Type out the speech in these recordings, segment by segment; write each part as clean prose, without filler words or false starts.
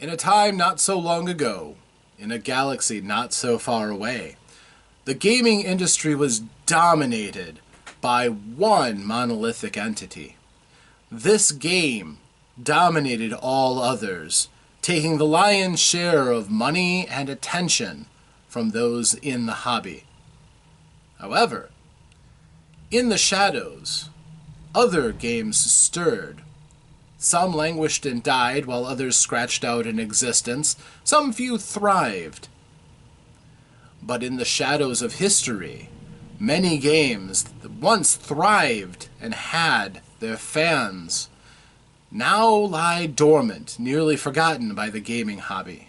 In a time not so long ago, in a galaxy not so far away, the gaming industry was dominated by one monolithic entity. This game dominated all others, taking the lion's share of money and attention from those in the hobby. However, in the shadows, other games stirred. Some languished and died, while others scratched out an existence. Some few thrived. But in the shadows of history, many games that once thrived and had their fans now lie dormant, nearly forgotten by the gaming hobby.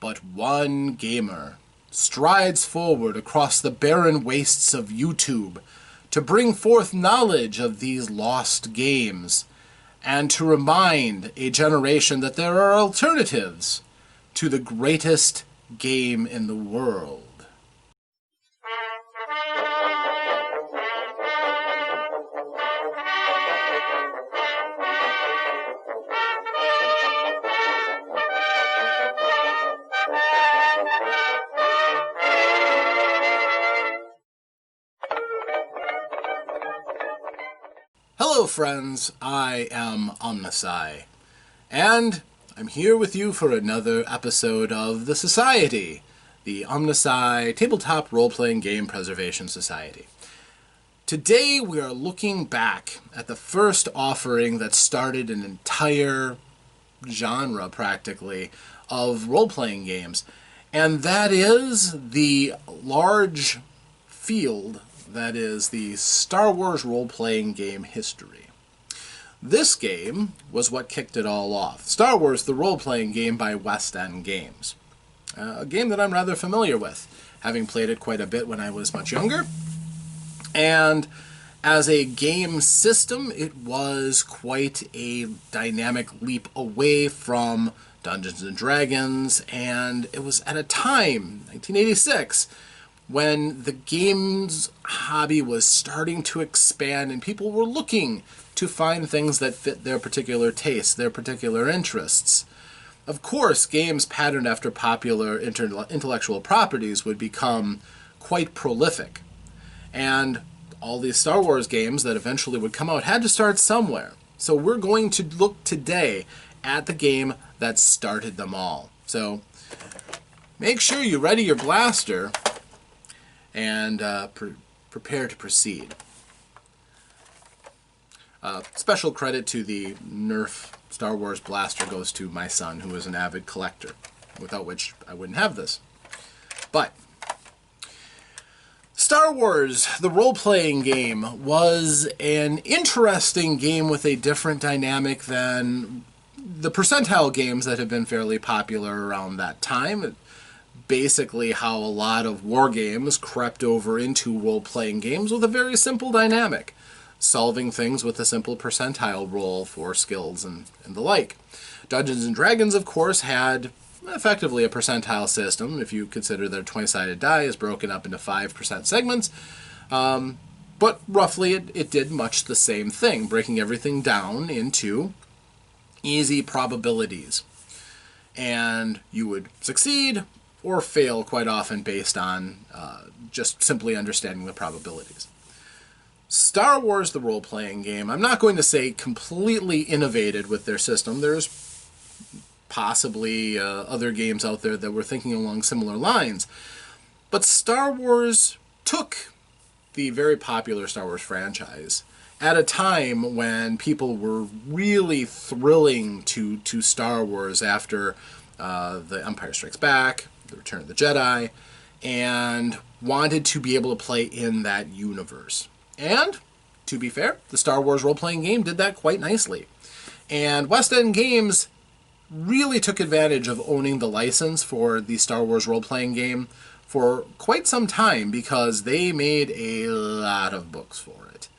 But one gamer strides forward across the barren wastes of YouTube to bring forth knowledge of these lost games and to remind a generation that there are alternatives to the greatest game in the world. Hello friends, I am OmnusI, and I'm here with you for another episode of the Society, the OmnusI Tabletop Role-Playing Game Preservation Society. Today we are looking back at the first offering that started an entire genre, practically, of role-playing games, and that is the large field that is the Star Wars role-playing game history. This game was what kicked it all off. Star Wars, the role-playing game by West End Games. A game that I'm rather familiar with, having played it quite a bit when I was much younger. And as a game system, it was quite a dynamic leap away from Dungeons & Dragons, and it was at a time, 1986, when the games hobby was starting to expand and people were looking to find things that fit their particular tastes, their particular interests. Of course, games patterned after popular intellectual properties would become quite prolific. And all these Star Wars games that eventually would come out had to start somewhere. So we're going to look today at the game that started them all. So make sure you ready your blaster and prepare to proceed. Special credit to the Nerf Star Wars blaster goes to my son, who is an avid collector, without which I wouldn't have this. But Star Wars, the role-playing game, was an interesting game with a different dynamic than the percentile games that have been fairly popular around that time. Basically how a lot of war games crept over into role-playing games with a very simple dynamic, solving things with a simple percentile roll for skills and the like. Dungeons & Dragons, of course, had effectively a percentile system, if you consider their 20-sided die is broken up into 5% segments, but roughly it did much the same thing, breaking everything down into easy probabilities. And you would succeed or fail quite often based on just simply understanding the probabilities. Star Wars, the role-playing game, I'm not going to say completely innovated with their system. There's possibly other games out there that were thinking along similar lines. But Star Wars took the very popular Star Wars franchise at a time when people were really thrilling to Star Wars after The Empire Strikes Back, The Return of the Jedi, and wanted to be able to play in that universe. And, to be fair, the Star Wars role-playing game did that quite nicely. And West End Games really took advantage of owning the license for the Star Wars role-playing game for quite some time because they made a lot of books for it.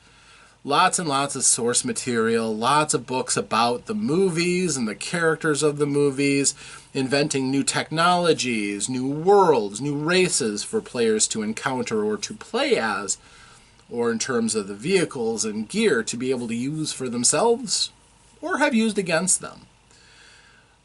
Lots and lots of source material, lots of books about the movies and the characters of the movies, inventing new technologies, new worlds, new races for players to encounter or to play as, or in terms of the vehicles and gear to be able to use for themselves or have used against them.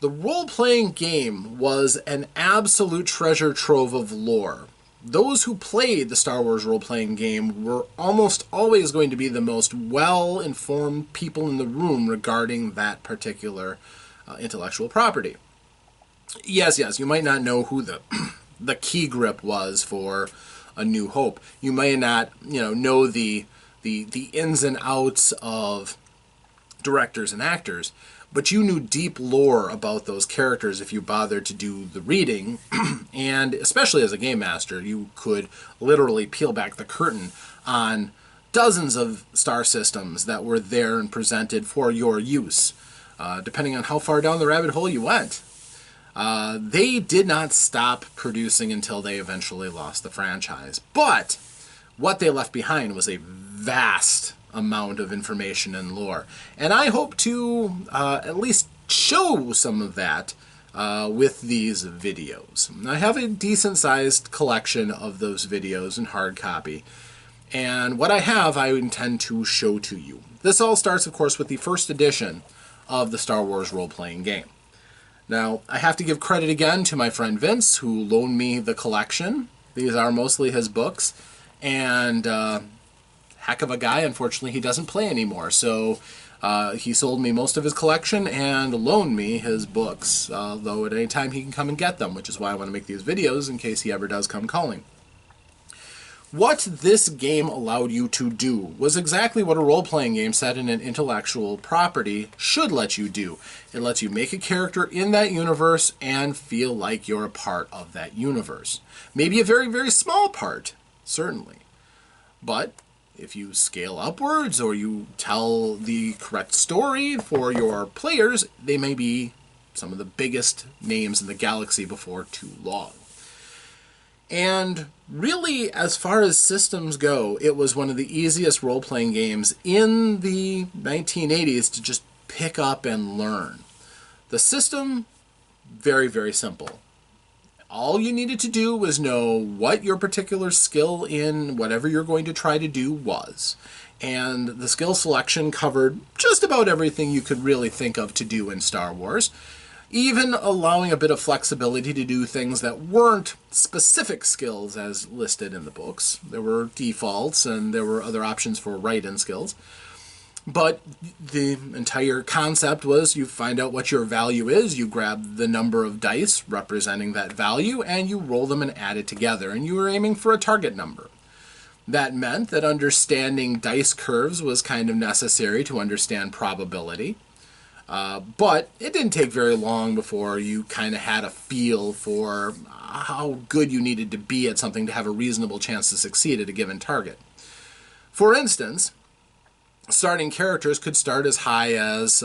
The role-playing game was an absolute treasure trove of lore. Those who played the Star Wars role-playing game were almost always going to be the most well-informed people in the room regarding that particular intellectual property. Yes, you might not know who the key grip was for A New Hope. You may not, know the ins and outs of directors and actors, but you knew deep lore about those characters if you bothered to do the reading, and especially as a game master, you could literally peel back the curtain on dozens of star systems that were there and presented for your use, depending on how far down the rabbit hole you went. They did not stop producing until they eventually lost the franchise, but what they left behind was a vast amount of information and lore. And I hope to at least show some of that with these videos. I have a decent-sized collection of those videos in hard copy. And what I have, I intend to show to you. This all starts, of course, with the first edition of the Star Wars role-playing game. Now, I have to give credit again to my friend Vince, who loaned me the collection. These are mostly his books. And heck of a guy. Unfortunately, he doesn't play anymore. So he sold me most of his collection and loaned me his books, though at any time he can come and get them, which is why I want to make these videos in case he ever does come calling. What this game allowed you to do was exactly what a role-playing game set in an intellectual property should let you do. It lets you make a character in that universe and feel like you're a part of that universe. Maybe a very, very small part, certainly. But if you scale upwards or you tell the correct story for your players, they may be some of the biggest names in the galaxy before too long. And really, as far as systems go, it was one of the easiest role-playing games in the 1980s to just pick up and learn. The system, very, very simple. All you needed to do was know what your particular skill in whatever you're going to try to do was. And the skill selection covered just about everything you could really think of to do in Star Wars, even allowing a bit of flexibility to do things that weren't specific skills as listed in the books. There were defaults and there were other options for write-in skills. But the entire concept was you find out what your value is, you grab the number of dice representing that value, and you roll them and add it together, and you were aiming for a target number. That meant that understanding dice curves was kind of necessary to understand probability. But it didn't take very long before you kind of had a feel for how good you needed to be at something to have a reasonable chance to succeed at a given target. For instance, starting characters could start as high as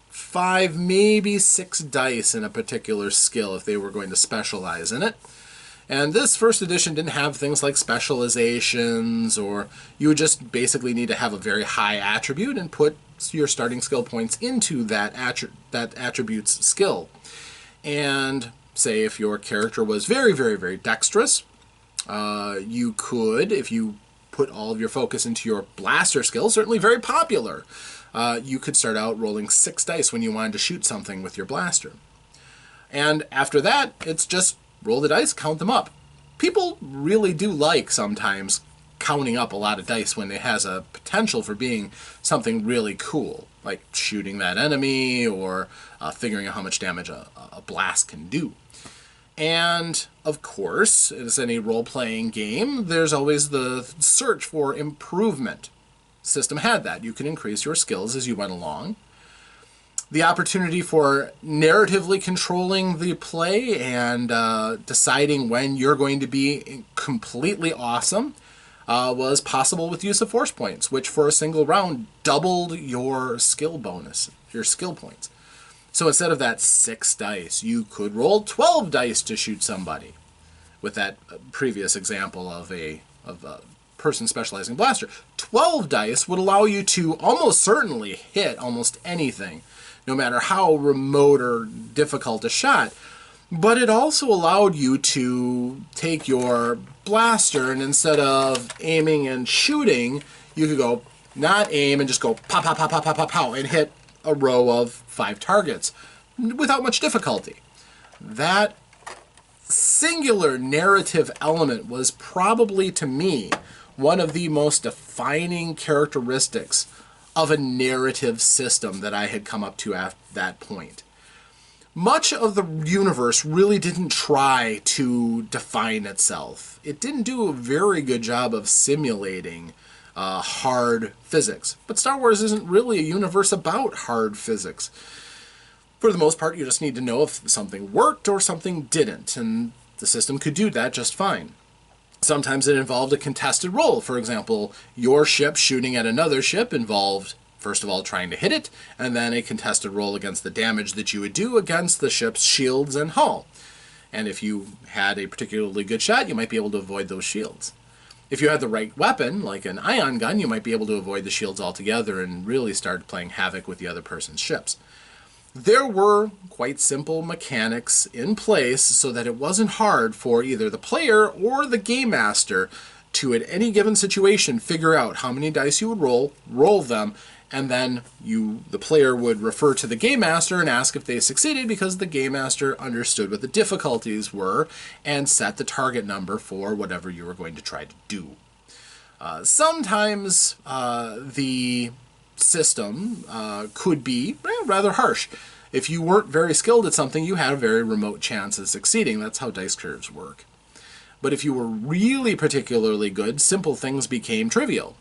5, maybe 6 dice in a particular skill if they were going to specialize in it. And this first edition didn't have things like specializations, or you would just basically need to have a very high attribute and put your starting skill points into that attribute's skill. And say if your character was very, very, very dexterous, you could, if you put all of your focus into your blaster skill, certainly very popular, you could start out rolling 6 dice when you wanted to shoot something with your blaster. And after that, it's just roll the dice, count them up. People really do like sometimes counting up a lot of dice when it has a potential for being something really cool, like shooting that enemy or figuring out how much damage a blast can do. And, of course, as any role-playing game, there's always the search for improvement. The system had that. You can increase your skills as you went along. The opportunity for narratively controlling the play and deciding when you're going to be completely awesome was possible with use of force points, which for a single round doubled your skill bonus, your skill points. So instead of that 6 dice, you could roll 12 dice to shoot somebody. With that previous example of a person specializing blaster, 12 dice would allow you to almost certainly hit almost anything, no matter how remote or difficult a shot. But it also allowed you to take your blaster and instead of aiming and shooting, you could go not aim and just go pow, pow, pow, pow, pow, pow, pow, and hit a row of 5 targets. without much difficulty. That singular narrative element was probably, to me, one of the most defining characteristics of a narrative system that I had come up to at that point. Much of the universe really didn't try to define itself. It didn't do a very good job of simulating hard physics. But Star Wars isn't really a universe about hard physics. For the most part, you just need to know if something worked or something didn't, and the system could do that just fine. Sometimes it involved a contested roll. For example, your ship shooting at another ship involved, first of all, trying to hit it, and then a contested roll against the damage that you would do against the ship's shields and hull. And if you had a particularly good shot, you might be able to avoid those shields. If you had the right weapon, like an ion gun, you might be able to avoid the shields altogether and really start playing havoc with the other person's ships. There were quite simple mechanics in place so that it wasn't hard for either the player or the game master to, at any given situation, figure out how many dice you would roll them, and then the player would refer to the game master and ask if they succeeded, because the game master understood what the difficulties were and set the target number for whatever you were going to try to do. Sometimes the system could be rather harsh. If you weren't very skilled at something, you had a very remote chance of succeeding. That's how dice curves work. But if you were really particularly good, simple things became trivial.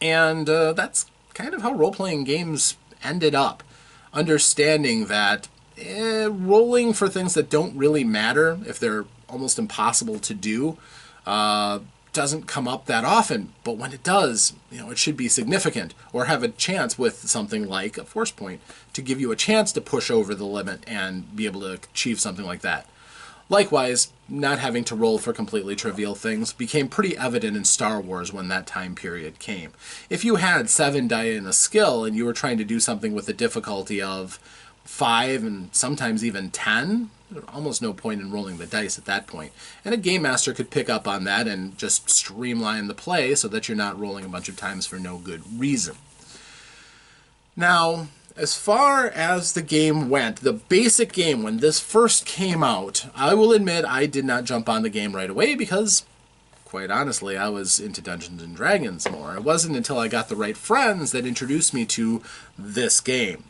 And that's kind of how role-playing games ended up. Understanding that rolling for things that don't really matter, if they're almost impossible to do, doesn't come up that often, but when it does, it should be significant, or have a chance with something like a force point to give you a chance to push over the limit and be able to achieve something like that. Likewise, not having to roll for completely trivial things became pretty evident in Star Wars when that time period came. If you had 7 die in a skill and you were trying to do something with a difficulty of 5 and sometimes even 10, almost no point in rolling the dice at that point. And a game master could pick up on that and just streamline the play so that you're not rolling a bunch of times for no good reason. Now, as far as the game went, the basic game, when this first came out, I will admit I did not jump on the game right away because, quite honestly, I was into Dungeons & Dragons more. It wasn't until I got the right friends that introduced me to this game.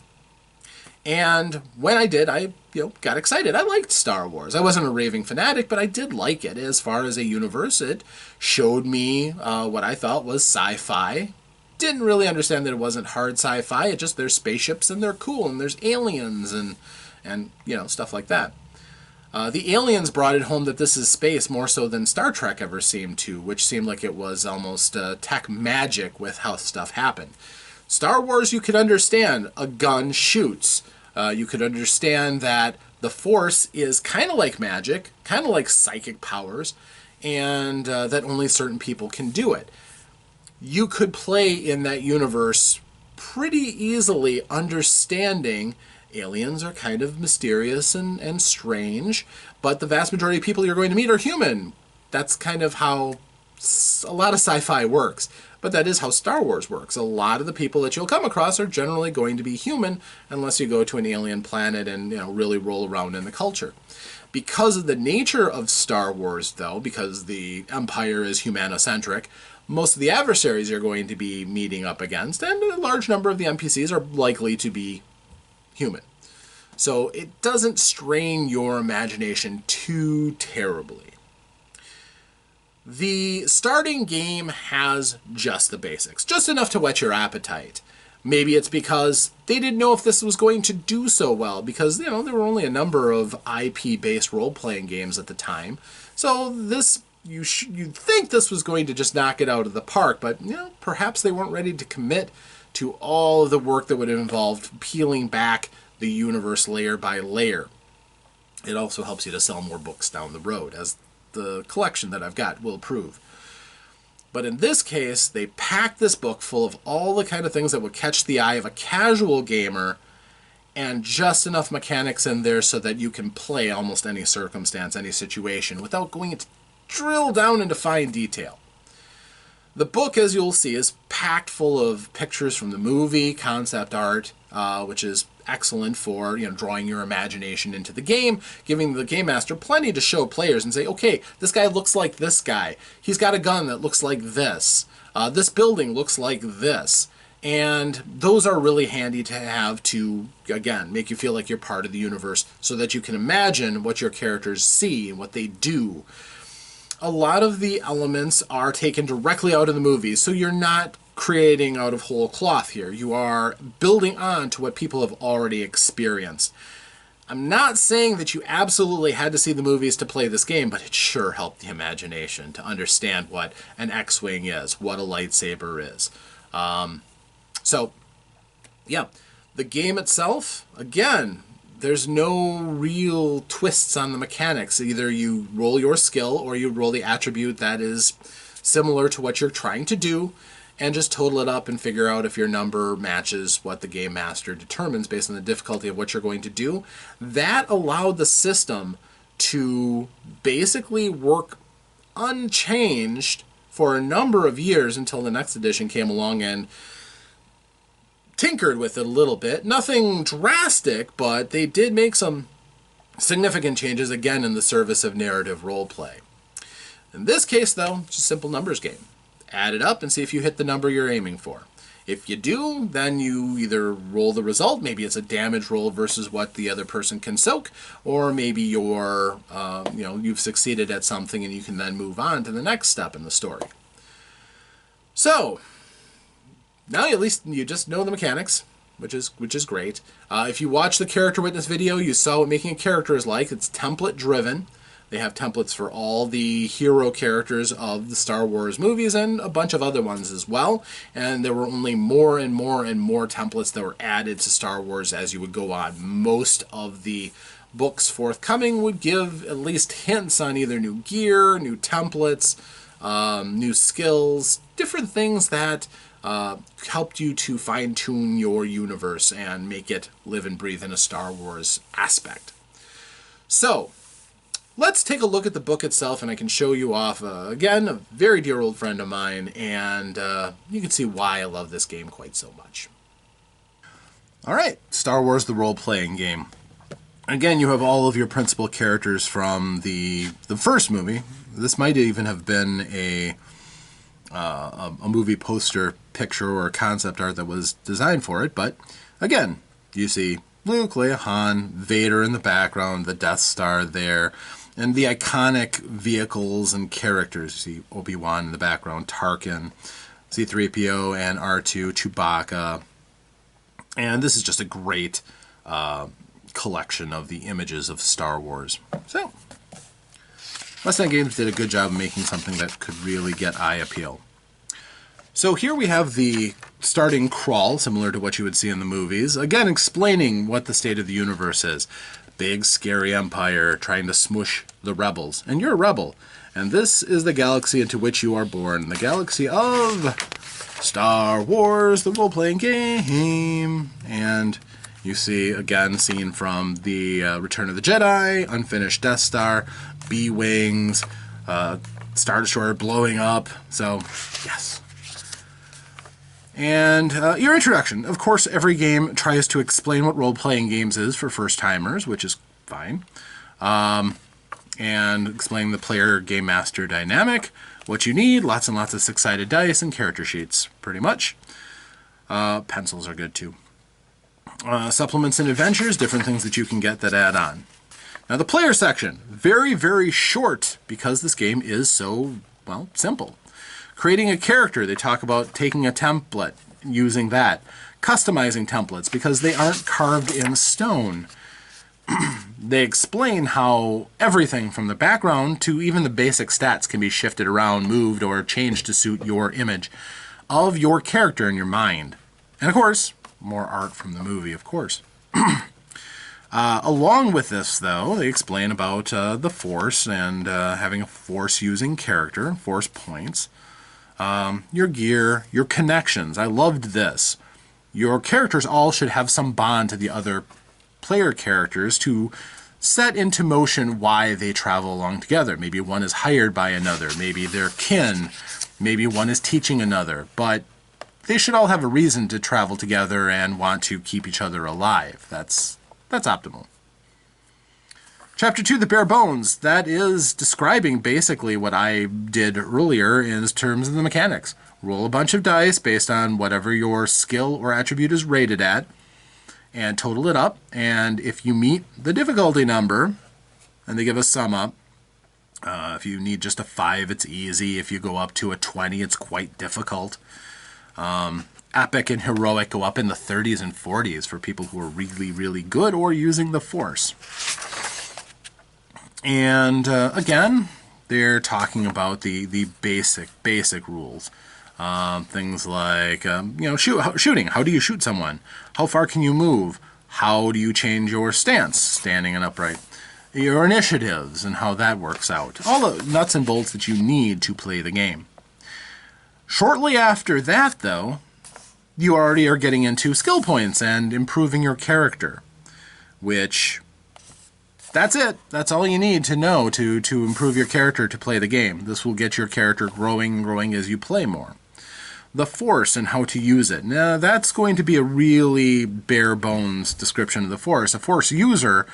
And when I did, I got excited. I liked Star Wars. I wasn't a raving fanatic, but I did like it. As far as a universe, it showed me what I thought was sci-fi. Didn't really understand that it wasn't hard sci-fi. It just, there's spaceships and they're cool and there's aliens and stuff like that. The aliens brought it home that this is space more so than Star Trek ever seemed to, which seemed like it was almost tech magic with how stuff happened. Star Wars, you could understand. A gun shoots. You could understand that the Force is kind of like magic, kind of like psychic powers, and that only certain people can do it. You could play in that universe pretty easily understanding aliens are kind of mysterious and strange, but the vast majority of people you're going to meet are human. That's kind of how a lot of sci-fi works. But that is how Star Wars works. A lot of the people that you'll come across are generally going to be human unless you go to an alien planet and really roll around in the culture. Because of the nature of Star Wars, though, because the Empire is humanocentric, most of the adversaries you're going to be meeting up against, and a large number of the NPCs, are likely to be human. So it doesn't strain your imagination too terribly. The starting game has just the basics, just enough to whet your appetite. Maybe it's because they didn't know if this was going to do so well, because there were only a number of IP-based role-playing games at the time. So you'd think this was going to just knock it out of the park, but perhaps they weren't ready to commit to all of the work that would have involved peeling back the universe layer by layer. It also helps you to sell more books down the road, as the collection that I've got will prove. But in this case, they packed this book full of all the kind of things that would catch the eye of a casual gamer, and just enough mechanics in there so that you can play almost any circumstance, any situation, without going into drill down into fine detail. The book, as you'll see, is packed full of pictures from the movie, concept art, which is excellent for, drawing your imagination into the game, giving the game master plenty to show players and say, okay, this guy looks like this guy. He's got a gun that looks like this. This building looks like this. And those are really handy to have to, again, make you feel like you're part of the universe so that you can imagine what your characters see and what they do. A lot of the elements are taken directly out of the movies, so you're not creating out of whole cloth here. You are building on to what people have already experienced. I'm not saying that you absolutely had to see the movies to play this game, but it sure helped the imagination to understand what an X-Wing is, what a lightsaber is. So, yeah, the game itself, again, there's no real twists on the mechanics. Either you roll your skill or you roll the attribute that is similar to what you're trying to do and just total it up and figure out if your number matches what the game master determines based on the difficulty of what you're going to do. That allowed the system to basically work unchanged for a number of years until the next edition came along and tinkered with it a little bit. Nothing drastic, but they did make some significant changes, again, in the service of narrative roleplay. In this case, though, it's a simple numbers game. Add it up and see if you hit the number you're aiming for. If you do, then you either roll the result, maybe it's a damage roll versus what the other person can soak, or maybe you're, you've succeeded at something and you can then move on to the next step in the story. So, now at least you just know the mechanics, which is great. If you watch the character witness video, you saw what making a character is like. It's template driven. They have templates for all the hero characters of the Star Wars movies and a bunch of other ones as well. And there were only more and more and more templates that were added to Star Wars as you would go on. Most of the books forthcoming would give at least hints on either new gear, new templates, new skills, different things that helped you to fine-tune your universe and make it live and breathe in a Star Wars aspect. So, let's take a look at the book itself, and I can show you off, again, a very dear old friend of mine, and you can see why I love this game quite so much. Alright, Star Wars the role-playing game. Again, you have all of your principal characters from the first movie. This might even have been a movie poster picture or concept art that was designed for it, but again, you see Luke, Leia, Han, Vader in the background, the Death Star there, and the iconic vehicles and characters. You see Obi-Wan in the background, Tarkin, C-3PO and R2, Chewbacca, and this is just a great collection of the images of Star Wars. So, West End Games did a good job of making something that could really get eye appeal. So here we have the starting crawl, similar to what you would see in the movies, again explaining what the state of the universe is. Big, scary empire trying to smush the rebels. And you're a rebel. And this is the galaxy into which you are born. The galaxy of Star Wars, the role-playing game. And you see, again, seen from the Return of the Jedi, unfinished Death Star, B-Wings, Star Destroyer blowing up. So, yes. And your introduction. Of course, every game tries to explain what role-playing games is for first-timers, which is fine. And explain the player-game master dynamic, what you need, lots and lots of six-sided dice and character sheets, pretty much. Pencils are good, too. Supplements and adventures, different things that you can get that add on. Now, the player section, very, very short, because this game is so, well, simple. Creating a character, they talk about taking a template, using that. Customizing templates, because they aren't carved in stone. They explain how everything from the background to even the basic stats can be shifted around, moved, or changed to suit your image of your character in your mind. And of course, more art from the movie, of course. Along with this, though, they explain about the Force and having a Force-using character, Force points. Your gear, your connections. I loved this. Your characters all should have some bond to the other player characters to set into motion why they travel along together. Maybe one is hired by another. Maybe they're kin. Maybe one is teaching another. But they should all have a reason to travel together and want to keep each other alive. That's optimal. Chapter 2, the bare bones. That is describing basically what I did earlier in terms of the mechanics. Roll a bunch of dice based on whatever your skill or attribute is rated at, and total it up. And if you meet the difficulty number, and they give a sum up, if you need just a 5, it's easy. If you go up to a 20, it's quite difficult. Epic and heroic go up in the 30s and 40s for people who are really, really good or using the Force. And again, they're talking about the basic rules. Things like, shooting. How do you shoot someone? How far can you move? How do you change your stance, standing and upright? Your initiatives and how that works out. All the nuts and bolts that you need to play the game. Shortly after that, though, you already are getting into skill points and improving your character, which... that's it. That's all you need to know to improve your character to play the game. This will get your character growing as you play more. The Force and how to use it. Now, that's going to be a really bare bones description of the Force. A Force user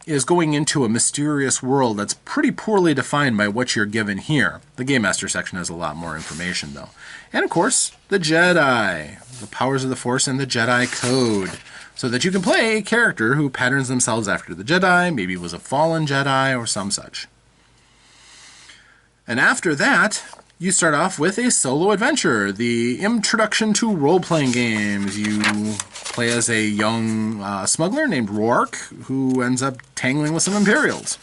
is going into a mysterious world that's pretty poorly defined by what you're given here. The Game Master section has a lot more information, though. And, of course, the Jedi. The powers of the Force and the Jedi Code. So that you can play a character who patterns themselves after the Jedi, maybe was a fallen Jedi or some such. And after that, you start off with a solo adventure, the introduction to role-playing games. You play as a young smuggler named Rourke, who ends up tangling with some Imperials.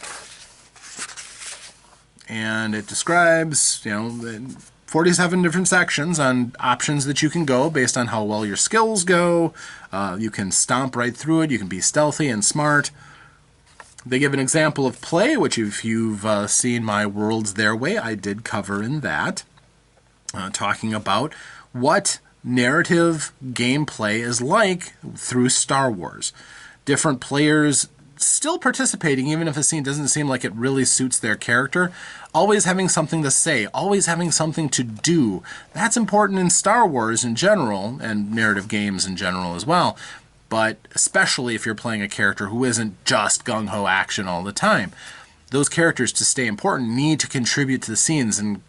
And it describes, 47 different sections on options that you can go based on how well your skills go. You can stomp right through it. You can be stealthy and smart. They give an example of play, which if you've seen my Worlds Their Way, I did cover in that. Talking about what narrative gameplay is like through Star Wars. Different players still participating, even if a scene doesn't seem like it really suits their character. Always having something to say, always having something to do. That's important in Star Wars in general, and narrative games in general as well. But especially if you're playing a character who isn't just gung-ho action all the time. Those characters, to stay important, need to contribute to the scenes and,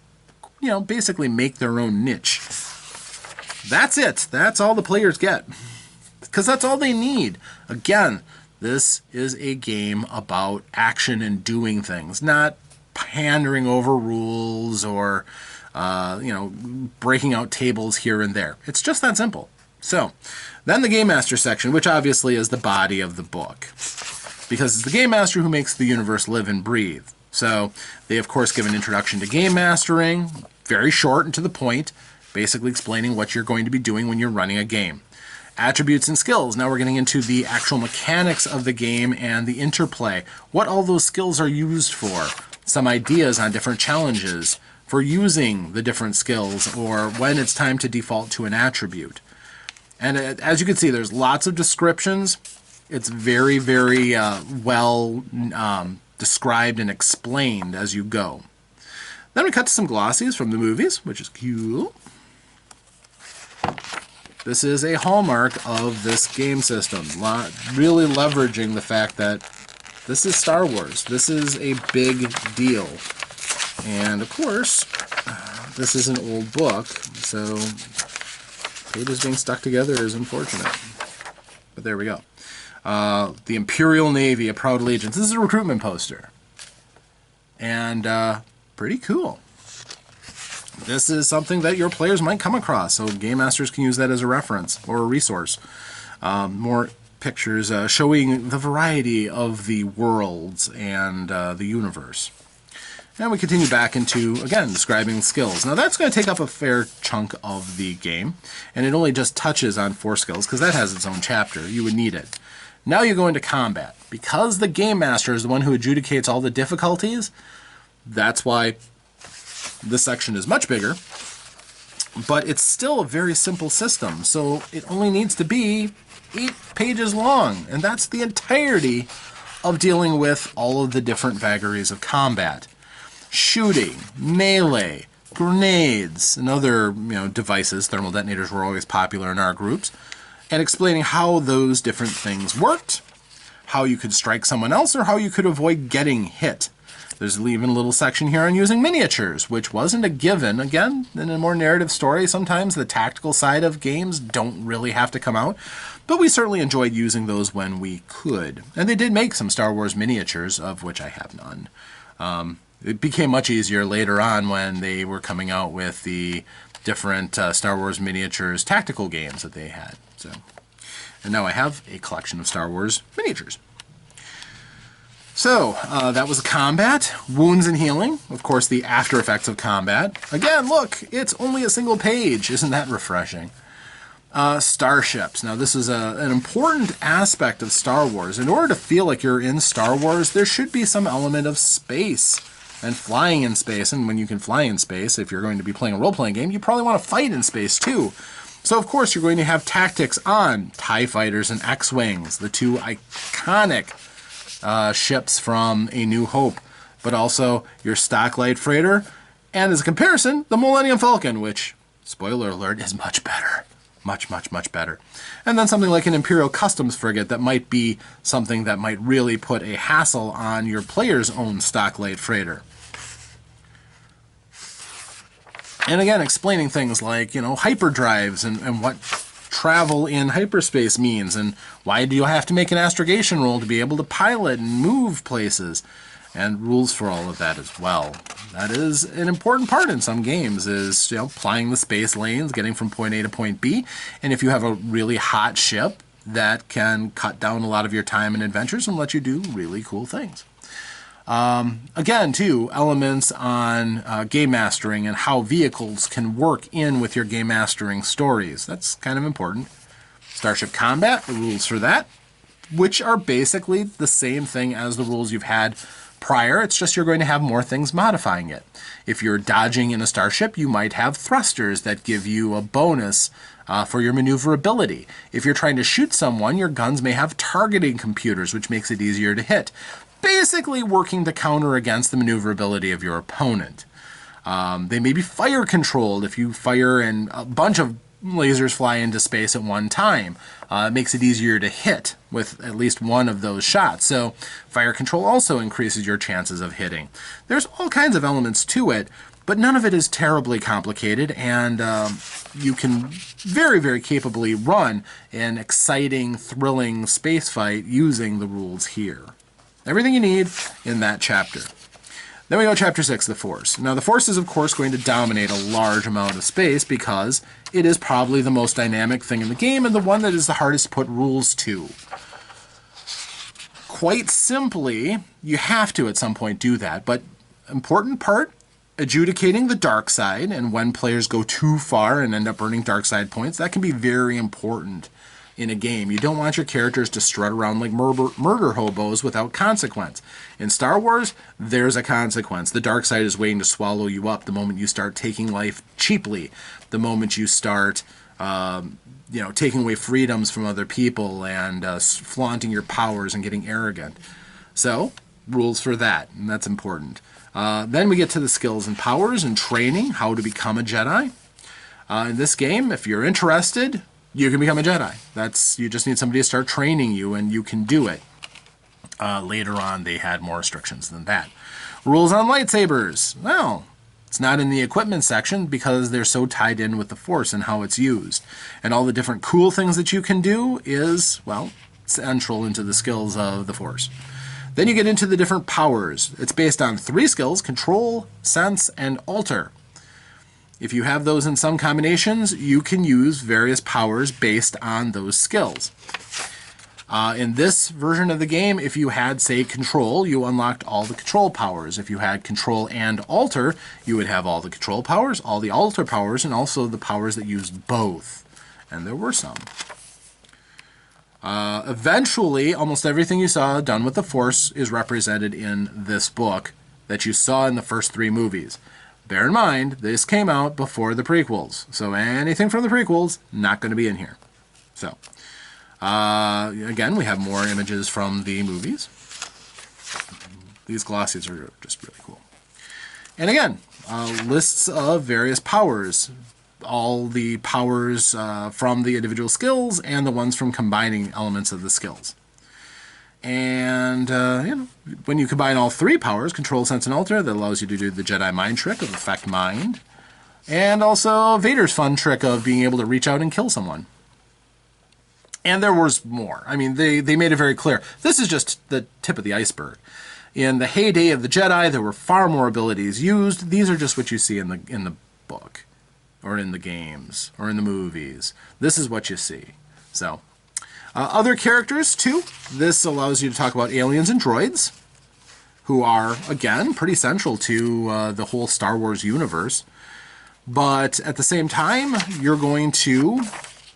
basically make their own niche. That's it. That's all the players get. Because that's all they need. Again, this is a game about action and doing things, not pandering over rules or, breaking out tables here and there. It's just that simple. So, then the Game Master section, which obviously is the body of the book. Because it's the Game Master who makes the universe live and breathe. So, they of course give an introduction to game mastering, very short and to the point, basically explaining what you're going to be doing when you're running a game. Attributes and skills. Now we're getting into the actual mechanics of the game and the interplay. What all those skills are used for. Some ideas on different challenges for using the different skills or when it's time to default to an attribute. And as you can see, there's lots of descriptions. It's very, very well described and explained as you go. Then we cut to some glossies from the movies, which is cool. This is a hallmark of this game system. Really leveraging the fact that this is Star Wars. This is a big deal. And of course, this is an old book, so pages being stuck together is unfortunate. But there we go. The Imperial Navy, a proud allegiance. This is a recruitment poster. And pretty cool. This is something that your players might come across, so Game Masters can use that as a reference or a resource. More pictures showing the variety of the worlds and the universe. And we continue back into, again, describing skills. Now that's going to take up a fair chunk of the game, and it only just touches on 4 skills, because that has its own chapter. You would need it. Now you go into combat. Because the Game Master is the one who adjudicates all the difficulties, that's why this section is much bigger, but it's still a very simple system, so it only needs to be 8 pages long, and that's the entirety of dealing with all of the different vagaries of combat. Shooting, melee, grenades and other devices. Thermal detonators were always popular in our groups, and explaining how those different things worked, how you could strike someone else, or how you could avoid getting hit. There's even a little section here on using miniatures, which wasn't a given. Again, in a more narrative story, sometimes the tactical side of games don't really have to come out, but we certainly enjoyed using those when we could. And they did make some Star Wars miniatures, of which I have none. It became much easier later on when they were coming out with the different Star Wars miniatures tactical games that they had. And now I have a collection of Star Wars miniatures. So, that was combat, wounds and healing, of course the after effects of combat. Again, look, it's only a single page. Isn't that refreshing? Starships. Now this is an important aspect of Star Wars. In order to feel like you're in Star Wars, there should be some element of space and flying in space. And when you can fly in space, if you're going to be playing a role-playing game, you probably want to fight in space too. So of course you're going to have tactics on TIE fighters and X-Wings, the two iconic ships from A New Hope, but also your stock light freighter, and as a comparison, the Millennium Falcon, which, spoiler alert, is much better. Much, much, much better. And then something like an Imperial Customs frigate that might be something that might really put a hassle on your player's own stock light freighter. And again, explaining things like, hyperdrives and what travel in hyperspace means, and why do you have to make an astrogation roll to be able to pilot and move places, and rules for all of that as well. That is an important part in some games, is plying the space lanes, getting from point A to point B, and if you have a really hot ship, that can cut down a lot of your time and adventures and let you do really cool things. Again, too, elements on game mastering and how vehicles can work in with your game mastering stories. That's kind of important. Starship Combat, the rules for that, which are basically the same thing as the rules you've had prior. It's just you're going to have more things modifying it. If you're dodging in a starship, you might have thrusters that give you a bonus for your maneuverability. If you're trying to shoot someone, your guns may have targeting computers, which makes it easier to hit. Basically working to counter against the maneuverability of your opponent. They may be fire controlled. If you fire and a bunch of lasers fly into space at one time, it makes it easier to hit with at least one of those shots. So fire control also increases your chances of hitting. There's all kinds of elements to it, but none of it is terribly complicated, and you can very, very capably run an exciting, thrilling space fight using the rules here. Everything you need in that chapter. Then we go to Chapter 6, the Force. Now, the Force is, of course, going to dominate a large amount of space because it is probably the most dynamic thing in the game and the one that is the hardest to put rules to. Quite simply, you have to at some point do that, but important part, adjudicating the dark side, and when players go too far and end up earning dark side points, that can be very important in a game. You don't want your characters to strut around like murder hobos without consequence. In Star Wars, there's a consequence. The dark side is waiting to swallow you up the moment you start taking life cheaply, the moment you start taking away freedoms from other people and flaunting your powers and getting arrogant. So, rules for that, and that's important. Then we get to the skills and powers and training, how to become a Jedi. In this game, if you're interested, you can become a Jedi. You just need somebody to start training you, and you can do it. Later on, they had more restrictions than that. Rules on lightsabers. Well, it's not in the equipment section because they're so tied in with the Force and how it's used. And all the different cool things that you can do is, well, central into the skills of the Force. Then you get into the different powers. It's based on 3 skills: control, sense, and alter. If you have those in some combinations, you can use various powers based on those skills. In this version of the game, if you had, say, control, you unlocked all the control powers. If you had control and alter, you would have all the control powers, all the alter powers, and also the powers that used both. And there were some. Eventually, almost everything you saw done with the Force is represented in this book that you saw in the first 3 movies. Bear in mind, this came out before the prequels, so anything from the prequels, not going to be in here. So, again, we have more images from the movies. These glossies are just really cool. And again, lists of various powers. All the powers from the individual skills and the ones from combining elements of the skills. And, when you combine all three powers, Control, Sense, and Alter, that allows you to do the Jedi mind trick of Affect Mind. And also Vader's fun trick of being able to reach out and kill someone. And there was more. I mean, they made it very clear. This is just the tip of the iceberg. In the heyday of the Jedi, there were far more abilities used. These are just what you see in the book, or in the games, or in the movies. This is what you see. So, other characters, too. This allows you to talk about aliens and droids, who are, again, pretty central to the whole Star Wars universe. But at the same time, you're going to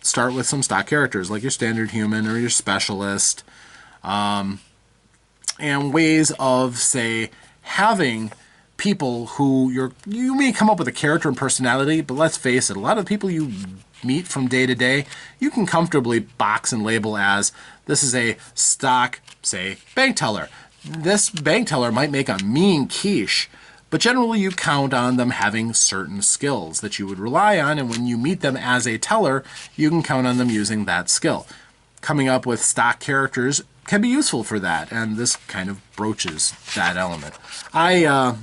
start with some stock characters, like your standard human or your specialist, and ways of, say, having people who you may come up with a character and personality, but let's face it, a lot of the people you meet from day to day, you can comfortably box and label as, this is a stock, say, bank teller. This bank teller might make a mean quiche, but generally you count on them having certain skills that you would rely on, and when you meet them as a teller, you can count on them using that skill. Coming up with stock characters can be useful for that, and this kind of broaches that element. I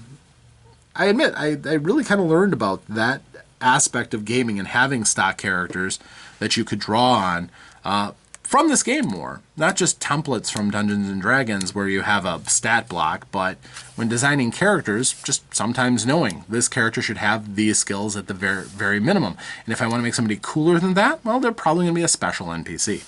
admit, I really kind of learned about that aspect of gaming and having stock characters that you could draw on from this game more. Not just templates from Dungeons & Dragons where you have a stat block, but when designing characters, just sometimes knowing this character should have these skills at the very, very minimum. And if I want to make somebody cooler than that, well, they're probably going to be a special NPC.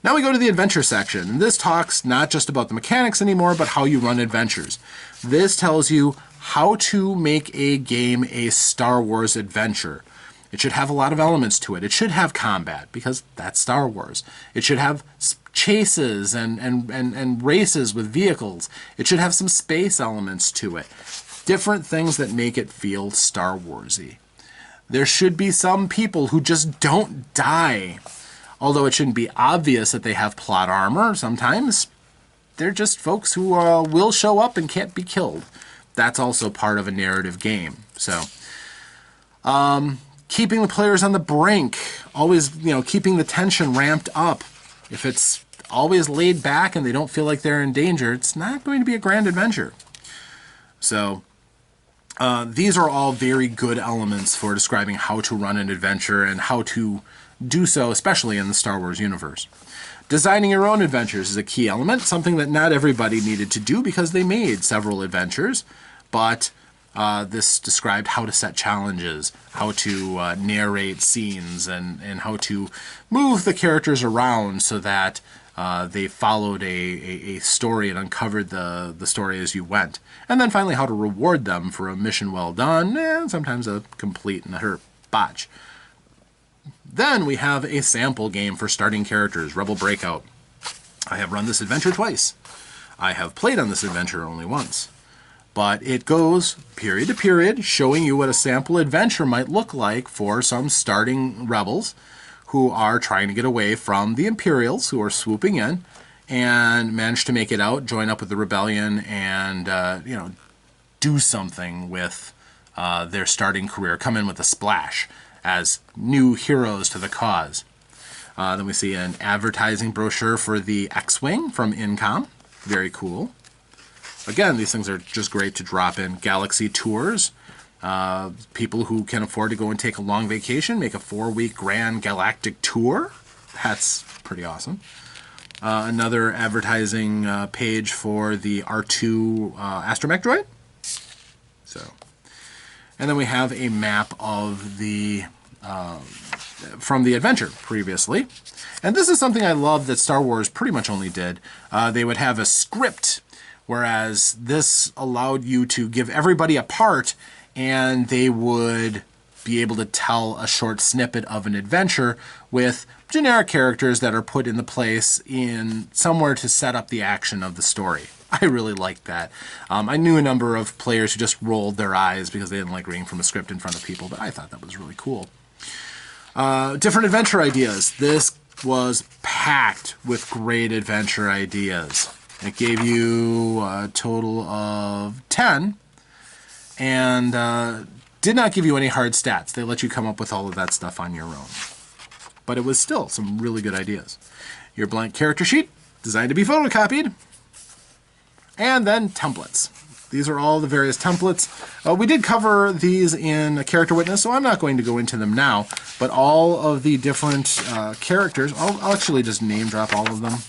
Now we go to the adventure section, and this talks not just about the mechanics anymore, but how you run adventures. This tells you how to make a game a Star Wars adventure. It should have a lot of elements to it. It should have combat, because that's Star Wars. It should have chases and races with vehicles. It should have some space elements to it. Different things that make it feel Star Warsy. There should be some people who just don't die. Although it shouldn't be obvious that they have plot armor, sometimes they're just folks who will show up and can't be killed. That's also part of a narrative game. So, keeping the players on the brink, always, keeping the tension ramped up. If it's always laid back and they don't feel like they're in danger, it's not going to be a grand adventure. So, these are all very good elements for describing how to run an adventure and how to do so, especially in the Star Wars universe. Designing your own adventures is a key element, something that not everybody needed to do because they made several adventures, but this described how to set challenges, how to narrate scenes, and how to move the characters around so that they followed a story and uncovered the story as you went. And then finally how to reward them for a mission well done, and sometimes a complete and utter botch. Then we have a sample game for starting characters, Rebel Breakout. I have run this adventure twice. I have played on this adventure only once. But it goes period to period, showing you what a sample adventure might look like for some starting rebels who are trying to get away from the Imperials, who are swooping in and manage to make it out, join up with the rebellion, and do something with their starting career, come in with a splash as new heroes to the cause. Then we see an advertising brochure for the X-Wing from Incom. Very cool. Again, these things are just great to drop in. Galaxy tours. People who can afford to go and take a long vacation, make a 4-week grand galactic tour. That's pretty awesome. Another advertising page for the R2 astromech droid. And then we have a map of the from the adventure previously. And this is something I love that Star Wars pretty much only did. They would have a script, whereas this allowed you to give everybody a part, and they would be able to tell a short snippet of an adventure with generic characters that are put in the place in somewhere to set up the action of the story. I really liked that. I knew a number of players who just rolled their eyes because they didn't like reading from a script in front of people, but I thought that was really cool. Different adventure ideas. This was packed with great adventure ideas. It gave you a total of 10, and did not give you any hard stats. They let you come up with all of that stuff on your own. But it was still some really good ideas. Your blank character sheet, designed to be photocopied. And then templates. These are all the various templates. We did cover these in a character witness, so I'm not going to go into them now. But all of the different characters, I'll actually just name drop all of them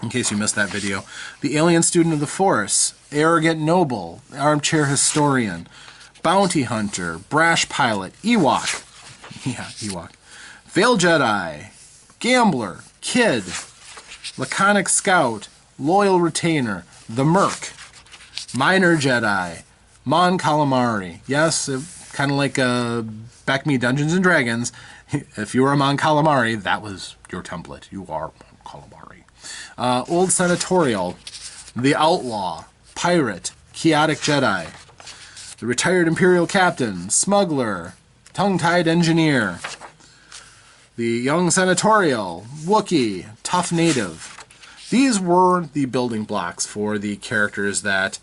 in case you missed that video. The alien student of the Force, arrogant noble, armchair historian, bounty hunter, brash pilot, Ewok. Yeah, Ewok. Failed Jedi, gambler, kid, laconic scout, loyal retainer, the merc, minor Jedi, Mon Calamari. Yes, kind of like Back Me Dungeons and Dragons. If you were a Mon Calamari, that was your template. You are Mon Calamari. Old Senatorial, the outlaw, pirate, chaotic Jedi, the retired Imperial captain, smuggler, tongue-tied engineer, the young senatorial, Wookiee, tough native. These were the building blocks for the characters that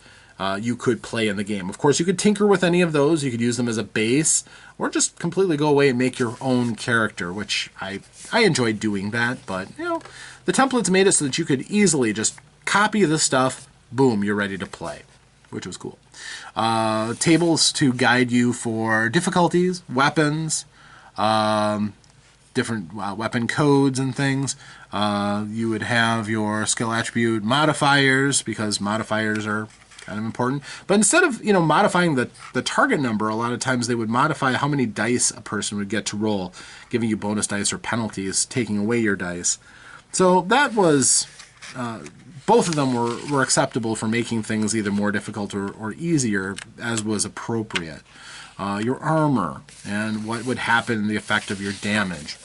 you could play in the game. Of course, you could tinker with any of those. You could use them as a base, or just completely go away and make your own character, which I enjoyed doing that. But, you know, the templates made it so that you could easily just copy the stuff, boom, you're ready to play, which was cool. Tables to guide you for difficulties, weapons, different weapon codes and things. You would have your skill attribute modifiers, because modifiers are kind of important. But instead of, you know, modifying the target number, a lot of times they would modify how many dice a person would get to roll, giving you bonus dice or penalties, taking away your dice. So that was, both of them were acceptable for making things either more difficult or easier, as was appropriate. Your armor and what would happen, the effect of your damage.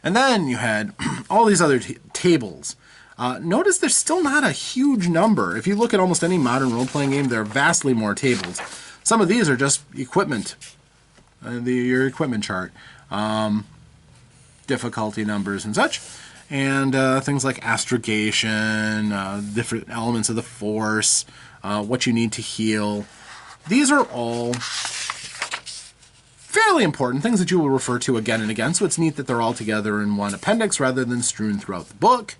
And then you had all these other tables. Notice there's still not a huge number. If you look at almost any modern role-playing game, there are vastly more tables. Some of these are just equipment, your equipment chart, difficulty numbers and such, and things like astrogation, different elements of the Force, what you need to heal. These are all fairly important, things that you will refer to again and again, so it's neat that they're all together in one appendix rather than strewn throughout the book.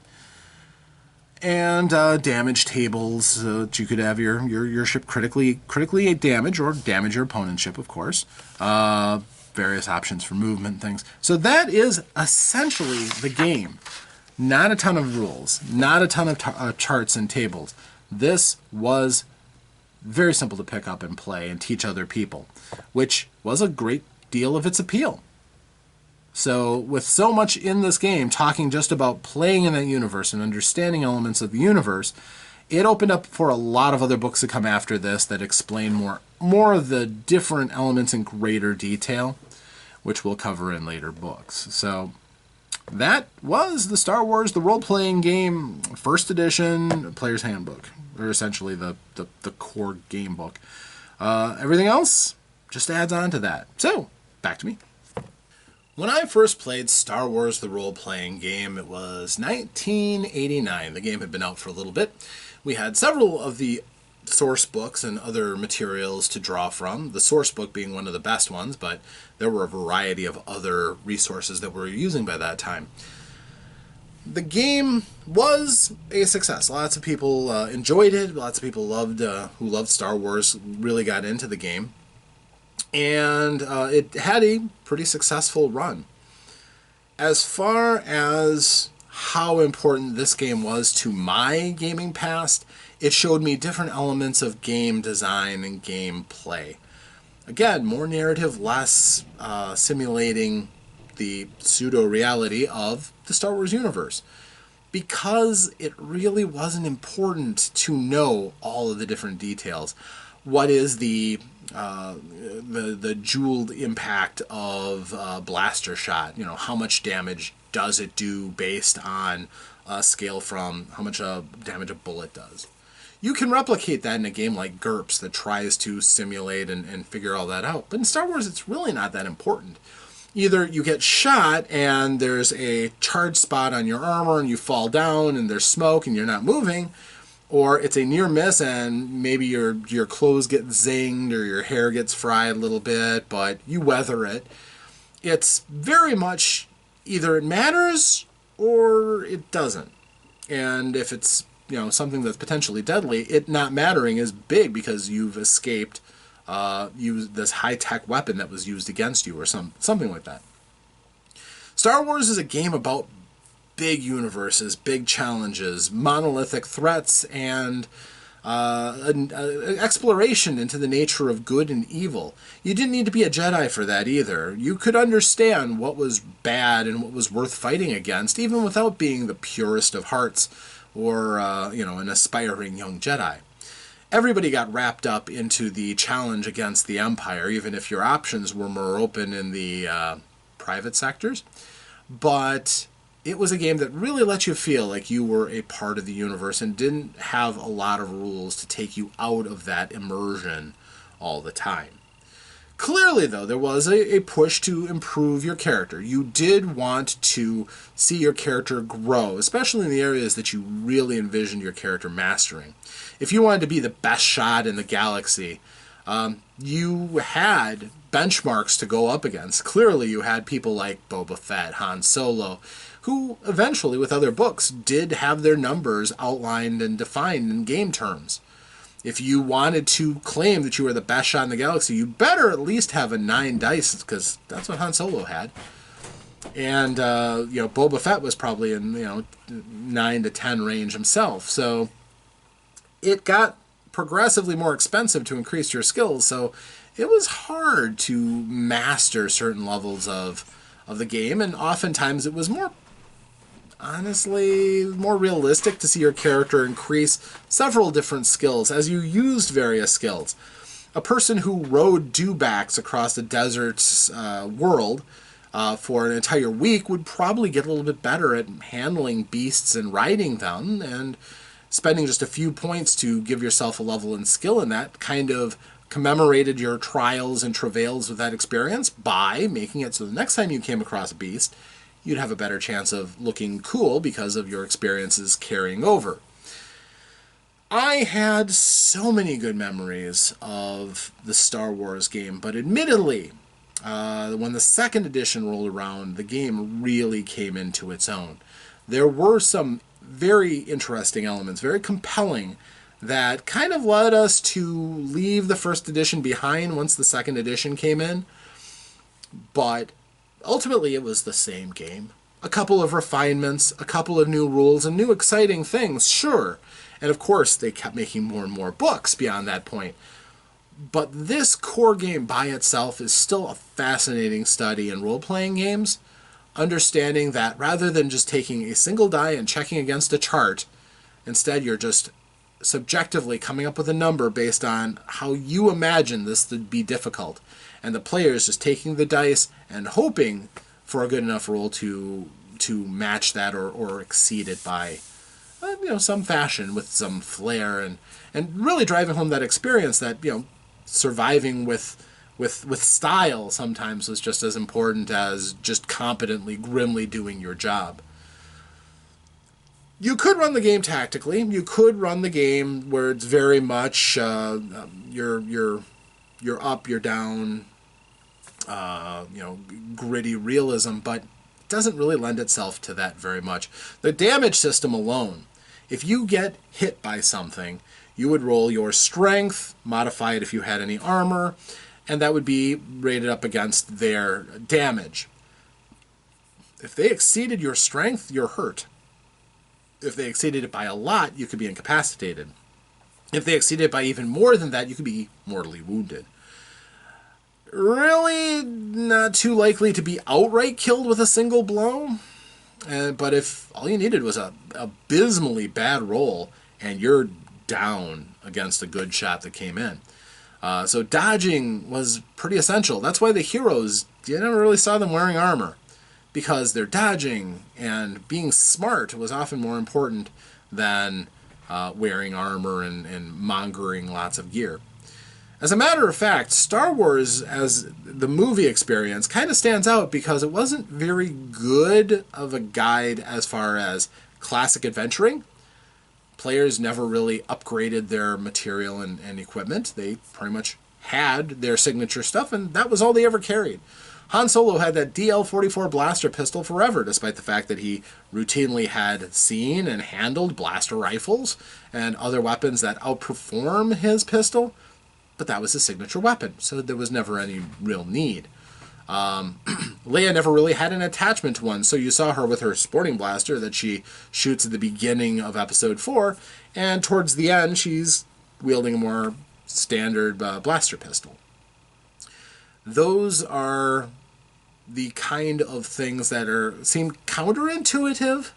And damage tables, so that you could have your ship critically damage, or damage your opponent's ship, of course. Various options for movement, things. So that is essentially the game. Not a ton of rules, not a ton of charts and tables. This was very simple to pick up and play and teach other people, which was a great deal of its appeal. So with so much in this game talking just about playing in that universe and understanding elements of the universe, it opened up for a lot of other books to come after this that explain more of the different elements in greater detail, which we'll cover in later books. So that was the Star Wars The Role-Playing Game First Edition Player's Handbook, or essentially the core game book. Everything else just adds on to that. So, back to me. When I first played Star Wars The Role-Playing Game, it was 1989. The game had been out for a little bit. We had several of the source books and other materials to draw from, the source book being one of the best ones, but there were a variety of other resources that we were using by that time. The game was a success. Lots of people enjoyed it. Lots of people who loved Star Wars really got into the game. And it had a pretty successful run. As far as how important this game was to my gaming past, it showed me different elements of game design and game play. Again, more narrative, less simulating the pseudo-reality of the Star Wars universe. Because it really wasn't important to know all of the different details. What is the jeweled impact of a blaster shot? You know, how much damage does it do based on a scale from how much damage a bullet does? You can replicate that in a game like GURPS that tries to simulate and figure all that out. But in Star Wars, it's really not that important. Either you get shot and there's a charged spot on your armor and you fall down and there's smoke and you're not moving, or it's a near miss and maybe your clothes get zinged or your hair gets fried a little bit, but you weather it. It's very much either it matters or it doesn't. And if it's, something that's potentially deadly, it not mattering is big because you've escaped this high-tech weapon that was used against you or something like that. Star Wars is a game about big universes, big challenges, monolithic threats, and an exploration into the nature of good and evil. You didn't need to be a Jedi for that either. You could understand what was bad and what was worth fighting against, even without being the purest of hearts or, an aspiring young Jedi. Everybody got wrapped up into the challenge against the Empire, even if your options were more open in the private sectors. But it was a game that really let you feel like you were a part of the universe and didn't have a lot of rules to take you out of that immersion all the time. Clearly, though, there was a push to improve your character. You did want to see your character grow, especially in the areas that you really envisioned your character mastering. If you wanted to be the best shot in the galaxy, you had benchmarks to go up against. Clearly, you had people like Boba Fett, Han Solo, who eventually, with other books, did have their numbers outlined and defined in game terms. If you wanted to claim that you were the best shot in the galaxy, you better at least have a 9 dice, because that's what Han Solo had. And, Boba Fett was probably in, 9 to 10 range himself. So it got progressively more expensive to increase your skills, so it was hard to master certain levels of the game, and oftentimes it was more realistic to see your character increase several different skills as you used various skills. A person who rode dewbacks across the desert's world for an entire week would probably get a little bit better at handling beasts and riding them, and spending just a few points to give yourself a level in skill in that kind of commemorated your trials and travails with that experience by making it so the next time you came across a beast, you'd have a better chance of looking cool because of your experiences carrying over. I had so many good memories of the Star Wars game, but admittedly, when the second edition rolled around, the game really came into its own. There were some very interesting elements, very compelling, that kind of led us to leave the first edition behind once the second edition came in. But ultimately, it was the same game. A couple of refinements, a couple of new rules, and new exciting things, sure. And of course, they kept making more and more books beyond that point. But this core game by itself is still a fascinating study in role-playing games, understanding that rather than just taking a single die and checking against a chart, instead you're just subjectively coming up with a number based on how you imagine this to be difficult. And the player is just taking the dice and hoping for a good enough roll to match that or exceed it by some fashion with some flair, and really driving home that experience that surviving with style sometimes was just as important as just competently, grimly doing your job. You could run the game tactically. You could run the game where it's very much you're up, you're down, gritty realism, but it doesn't really lend itself to that very much. The damage system alone, if you get hit by something, you would roll your strength, modify it if you had any armor, and that would be rated up against their damage. If they exceeded your strength, you're hurt. If they exceeded it by a lot, you could be incapacitated. If they exceeded it by even more than that, you could be mortally wounded. Really not too likely to be outright killed with a single blow. But if all you needed was a abysmally bad roll, and you're down against a good shot that came in. So dodging was pretty essential. That's why the heroes, you never really saw them wearing armor, because they're dodging, and being smart was often more important than wearing armor and mongering lots of gear. As a matter of fact, Star Wars as the movie experience kind of stands out because it wasn't very good of a guide as far as classic adventuring, Players never really upgraded their material and equipment. They pretty much had their signature stuff, and that was all they ever carried. Han Solo had that DL-44 blaster pistol forever, despite the fact that he routinely had seen and handled blaster rifles and other weapons that outperform his pistol, but that was his signature weapon, so there was never any real need. Leia never really had an attachment to one, so you saw her with her sporting blaster that she shoots at the beginning of Episode 4, and towards the end she's wielding a more standard blaster pistol. Those are the kind of things that seem counterintuitive,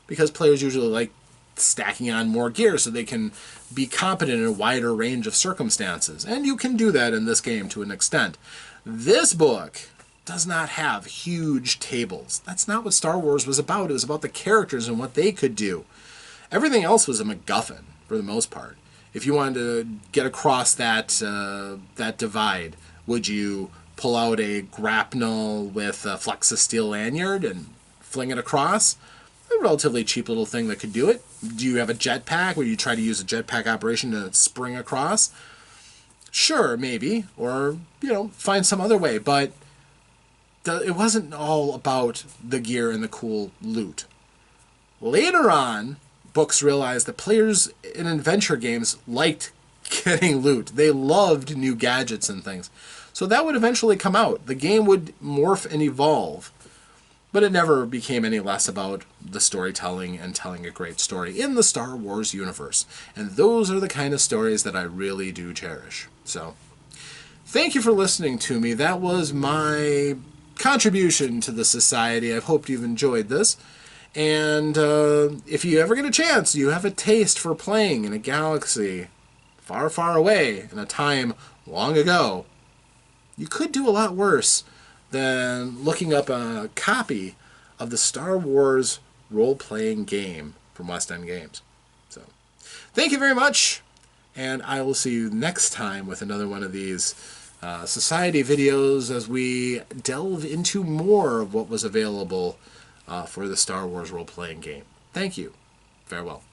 because players usually like stacking on more gear so they can be competent in a wider range of circumstances, and you can do that in this game to an extent. This book does not have huge tables. That's not what Star Wars was about. It was about the characters and what they could do. Everything else was a MacGuffin for the most part. If you wanted to get across that divide, would you pull out a grapnel with a Flexus steel lanyard and fling it across? A relatively cheap little thing that could do it. Do you have a jetpack where you try to use a jetpack operation to spring across? Sure, maybe. Or, find some other way. But it wasn't all about the gear and the cool loot. Later on, books realized that players in adventure games liked getting loot. They loved new gadgets and things. So that would eventually come out. The game would morph and evolve. But it never became any less about the storytelling and telling a great story in the Star Wars universe. And those are the kind of stories that I really do cherish. So, thank you for listening to me. That was my contribution to the society. I hope you've enjoyed this. And if you ever get a chance, you have a taste for playing in a galaxy far, far away in a time long ago, you could do a lot worse than looking up a copy of the Star Wars role-playing game from West End Games. So, thank you very much, and I will see you next time with another one of these society videos as we delve into more of what was available for the Star Wars role-playing game. Thank you. Farewell.